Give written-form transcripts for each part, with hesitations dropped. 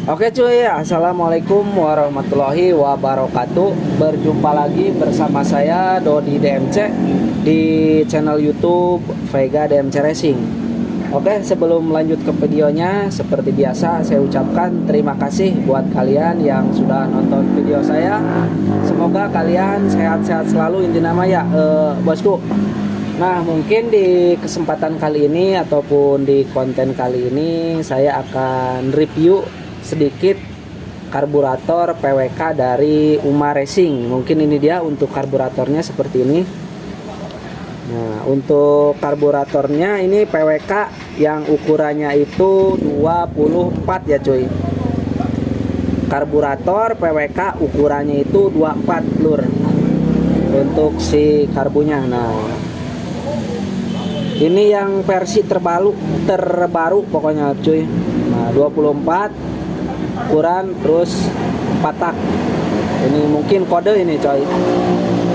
Oke cuy, assalamualaikum warahmatullahi wabarakatuh. Berjumpa lagi bersama saya Dodi DMC di channel YouTube Vega DMC Racing. Oke, sebelum lanjut ke videonya, seperti biasa saya ucapkan terima kasih buat kalian yang sudah nonton video saya. Semoga kalian sehat-sehat selalu, inti nama ya bosku. Nah, mungkin di kesempatan kali ini ataupun di konten kali ini saya akan review sedikit karburator PWK dari UMA Racing. Mungkin ini dia untuk karburatornya seperti ini. Nah, untuk karburatornya ini PWK yang ukurannya itu 24 ya cuy. Karburator PWK ukurannya itu 24 lur. Untuk si karbunya. Nah, ini yang versi terbaru pokoknya cuy. Nah, 24 ukuran terus 4 tak. Ini mungkin kode ini coy.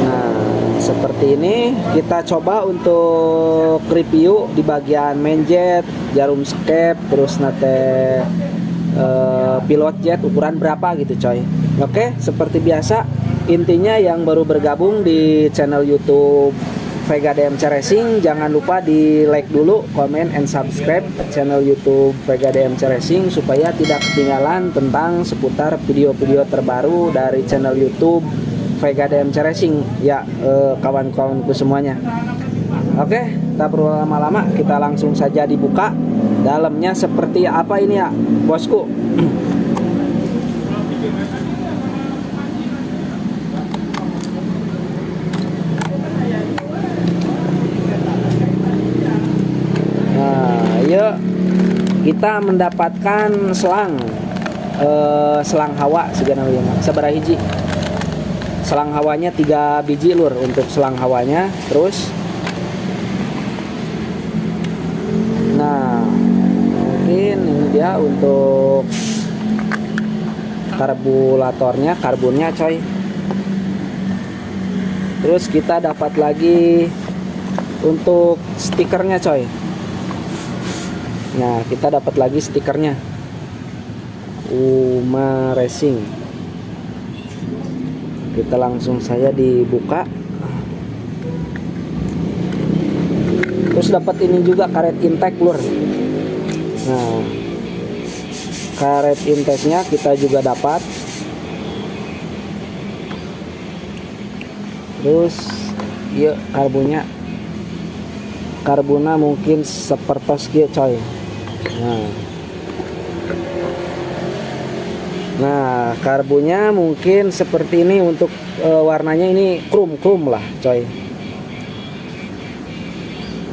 Nah, seperti ini kita coba untuk review di bagian main jet, jarum skep, terus nate pilot jet ukuran berapa gitu coy. Oke, seperti biasa, intinya yang baru bergabung di channel YouTube Vega DMC Racing, jangan lupa di like dulu, comment and subscribe channel YouTube Vega DMC Racing supaya tidak ketinggalan tentang seputar video-video terbaru dari channel YouTube Vega DMC Racing ya, kawan-kawanku semuanya. Oke, tak perlu lama-lama, kita langsung saja dibuka dalamnya seperti apa ini ya bosku. Yuk, kita mendapatkan selang hawa seberapa hiji. Selang hawanya 3 biji lur untuk selang hawanya. Terus nah, mungkin ini dia untuk karburatornya, karbonnya coy. Terus kita dapat lagi untuk stikernya coy. Nah, kita dapat lagi stikernya UMA Racing. Kita langsung saja dibuka. Terus dapat ini juga karet intake lur. Nah, karet intake-nya kita juga dapat. Terus yuk karbona mungkin sepertos gitu coy. Nah, karbunya mungkin seperti ini untuk warnanya ini krum lah coy.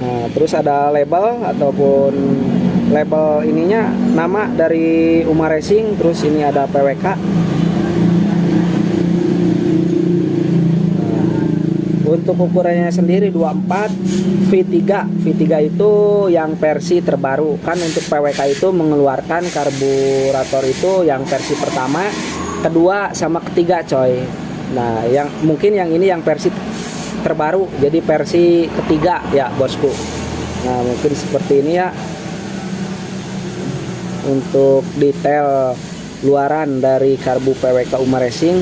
Nah, terus ada label ataupun label ininya nama dari UMA Racing, terus ini ada PWK. Untuk ukurannya sendiri 24 V3 itu yang versi terbaru. Kan untuk PWK itu mengeluarkan karburator itu yang versi pertama, kedua sama ketiga coy. Nah, yang mungkin yang ini yang versi terbaru, jadi versi ketiga ya bosku. Nah, mungkin seperti ini ya untuk detail luaran dari karbu PWK UMA Racing.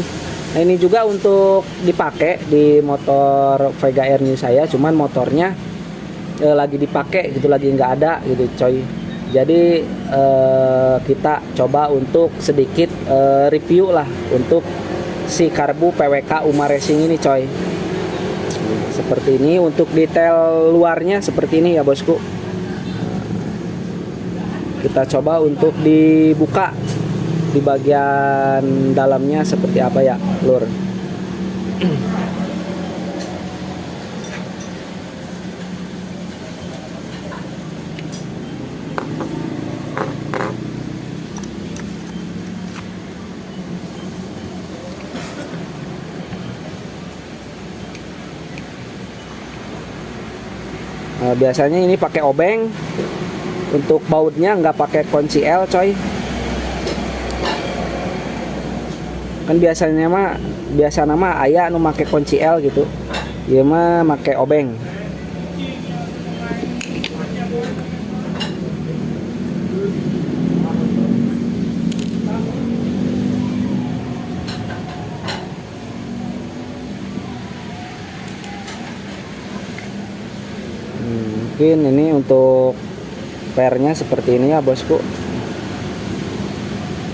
Nah, ini juga untuk dipakai di motor Vega Air New saya, cuman motornya lagi dipakai gitu, lagi nggak ada gitu coy. Jadi kita coba untuk sedikit review lah untuk si karbu PWK UMA Racing ini coy. Seperti ini untuk detail luarnya seperti ini ya bosku. Kita coba untuk dibuka di bagian dalamnya seperti apa ya lur. Nah, biasanya ini pakai obeng. Untuk bautnya nggak pakai kunci L coy. Kan biasa nama ayah nu make kunci L gitu. Ieu mah make obeng. Mungkin ini untuk pernya seperti ini ya bosku.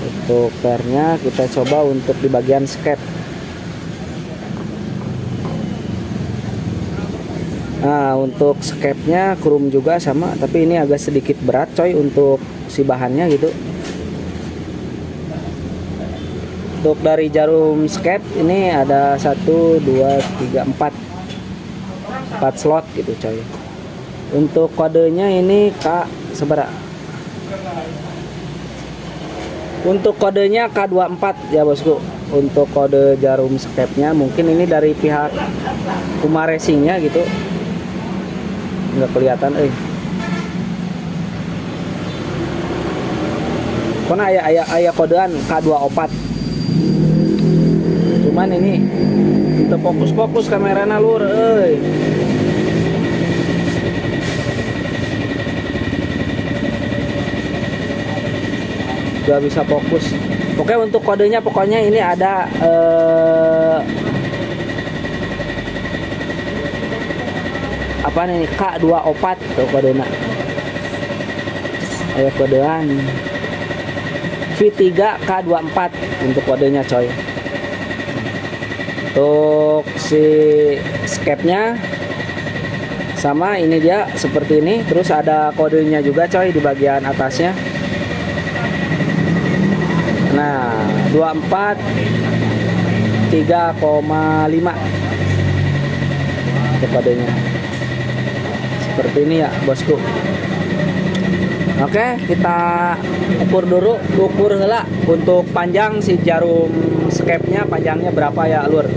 Untuk pernya kita coba untuk di bagian skep. Nah untuk skepnya krum juga sama, tapi ini agak sedikit berat coy untuk si bahannya gitu. Untuk dari jarum skep ini ada 1 2 3 4 slot gitu coy. Untuk kodenya ini K seberapa? Untuk kodenya K24 ya bosku. Untuk kode jarum skepnya mungkin ini dari pihak Kuma Racingnya gitu. Nggak kelihatan karena ayah kodean K24. Cuman ini kita fokus kameranya lur gak bisa fokus. Oke untuk kodenya pokoknya ini ada apa nih K24 tuh kodenya. Ayo kodean V3 K24 untuk kodenya coy. Untuk si skepnya sama ini dia seperti ini, terus ada kodenya juga coy di bagian atasnya. Nah 24 3,5 untuk kodenya seperti ini ya bosku. Oke kita ukur heula untuk panjang si jarum skepnya, panjangnya berapa ya lur.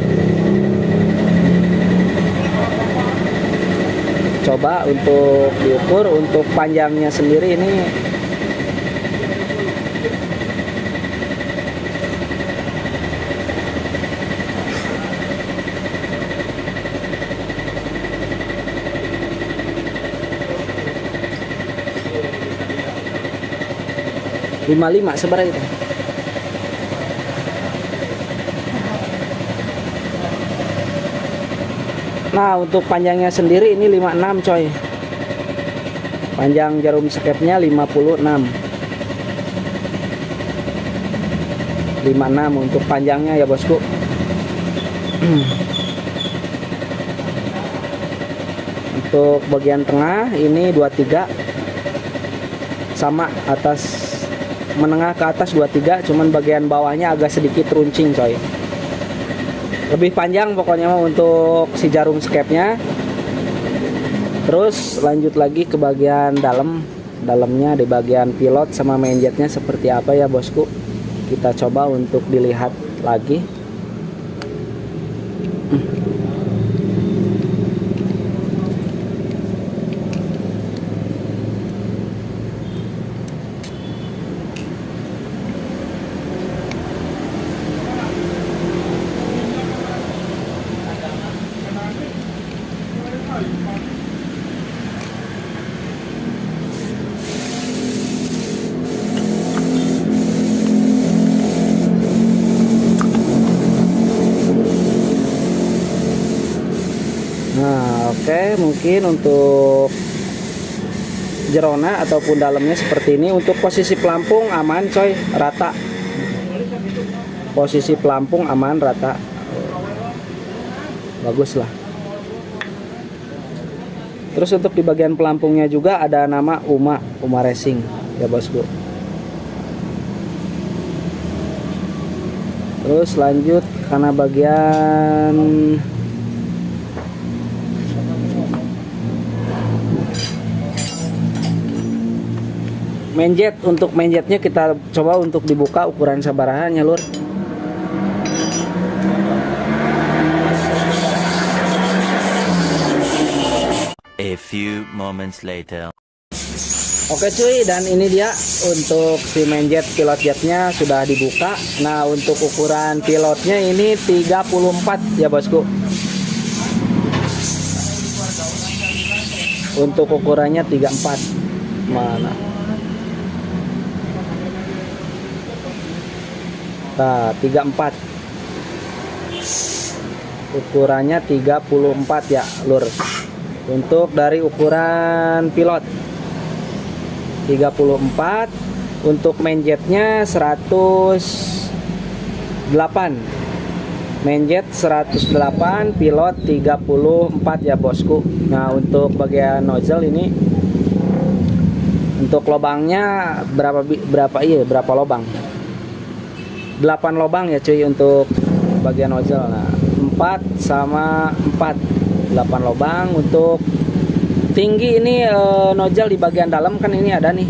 Coba untuk diukur. Untuk panjangnya sendiri ini lima sebenarnya itu. Nah untuk panjangnya sendiri ini 56 coy. Panjang jarum skepnya 56 untuk panjangnya ya bosku. Untuk bagian tengah ini 23 sama, atas menengah ke atas 23, cuman bagian bawahnya agak sedikit runcing coy. Lebih panjang pokoknya mah untuk si jarum skepnya. Terus lanjut lagi ke bagian dalamnya di bagian pilot sama main jetnya seperti apa ya bosku. Kita coba untuk dilihat lagi. Nah oke, mungkin untuk jerona ataupun dalamnya seperti ini. Untuk posisi pelampung aman coy, rata. Posisi pelampung aman, rata, bagus lah. Terus untuk di bagian pelampungnya juga ada nama Uma Racing ya bosku. Terus lanjut karena bagian main jet. Untuk main jetnya kita coba untuk dibuka ukuran sabarahannya lur. A few moments later. Oke cuy, dan ini dia untuk si main jet pilot jetnya sudah dibuka. Nah untuk ukuran pilotnya ini 34 ya bosku. Untuk ukurannya 34. Mana? Nah 34. Ukurannya 34 ya lur. Untuk dari ukuran pilot 34, untuk main jetnya 108. Main jet 108, pilot 34 ya bosku. Nah, untuk bagian nozzle ini untuk lubangnya berapa lubang? 8 lubang ya cuy untuk bagian nozzle. Nah, 4 sama 4, 8 lubang. Untuk tinggi ini nozzle di bagian dalam kan ini ada nih.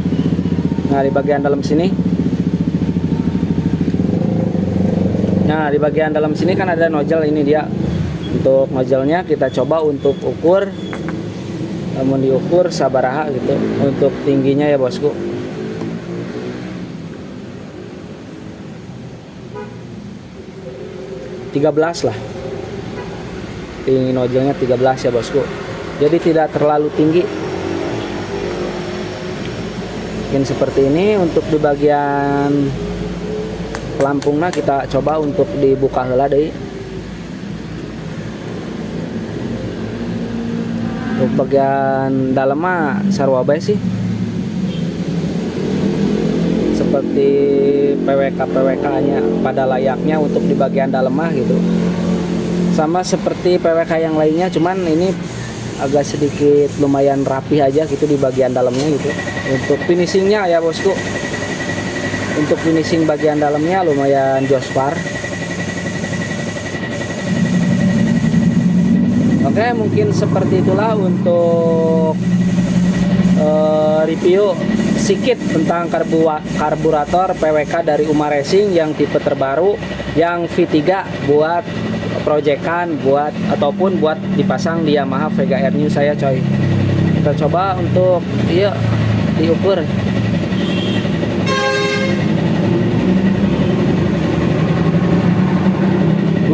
Nah, di bagian dalam sini. Nah, di bagian dalam sini kan ada nozzle, ini dia. Untuk nozzle-nya kita coba untuk ukur. Namun diukur sabaraha gitu untuk tingginya ya bosku. Belas lah. Tinggi nozzle-nya 13 ya bosku. Jadi tidak terlalu tinggi. Mungkin seperti ini. Untuk di bagian pelampungnya kita coba untuk dibuka heula deui. Untuk bagian dalam mah sarua bae sih. Seperti PWK-nya pada layaknya untuk di bagian dalam mah gitu. Sama seperti PWK yang lainnya, cuman ini agak sedikit lumayan rapi aja gitu di bagian dalamnya gitu. Untuk finishingnya ya bosku, untuk finishing bagian dalamnya lumayan jospar. Oke, mungkin seperti itulah untuk review sedikit tentang karburator PWK dari UMA Racing yang tipe terbaru, yang V3 buat proyekan, buat ataupun buat dipasang di Yamaha Vega Air New saya coy. Kita coba untuk diukur.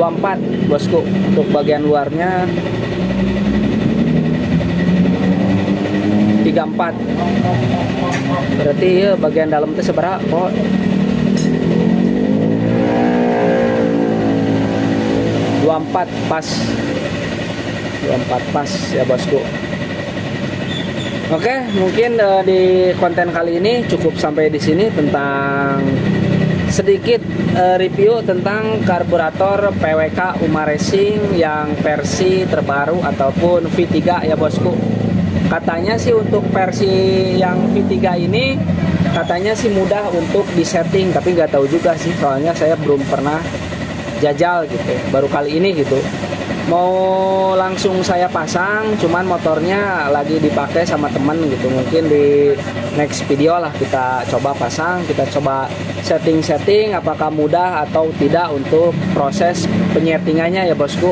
empat bosku. Untuk bagian luarnya 34. Berarti ya bagian dalam itu seberapa kok? Empat pas. 24 pas ya bosku. Oke, mungkin di konten kali ini cukup sampai di sini tentang sedikit review tentang karburator PWK UMA Racing yang versi terbaru ataupun V3 ya bosku. Katanya sih untuk versi yang V3 ini katanya sih mudah untuk disetting, tapi nggak tahu juga sih, soalnya saya belum pernah jajal gitu, baru kali ini gitu. Mau langsung saya pasang, cuman motornya lagi dipakai sama temen gitu. Mungkin di next video lah kita coba pasang, kita coba setting apakah mudah atau tidak untuk proses penyetingannya ya bosku.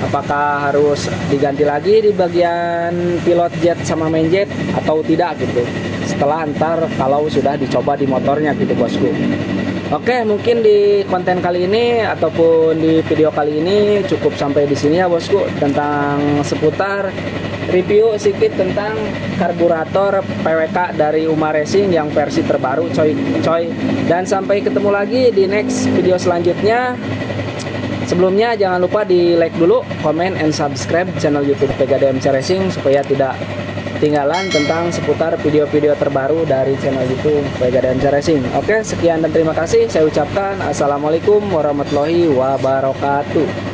Apakah harus diganti lagi di bagian pilot jet sama main jet atau tidak gitu, setelah ntar kalau sudah dicoba di motornya gitu bosku. Oke, mungkin di konten kali ini ataupun di video kali ini cukup sampai di sini ya bosku, tentang seputar review sedikit tentang karburator PWK dari UMA Racing yang versi terbaru coy. Dan sampai ketemu lagi di next video selanjutnya. Sebelumnya jangan lupa di like dulu, comment and subscribe channel YouTube Vega DMC Racing supaya tidak ketinggalan tentang seputar video-video terbaru dari channel YouTube Vega DMC Racing. Oke, sekian dan terima kasih. Saya ucapkan assalamualaikum warahmatullahi wabarakatuh.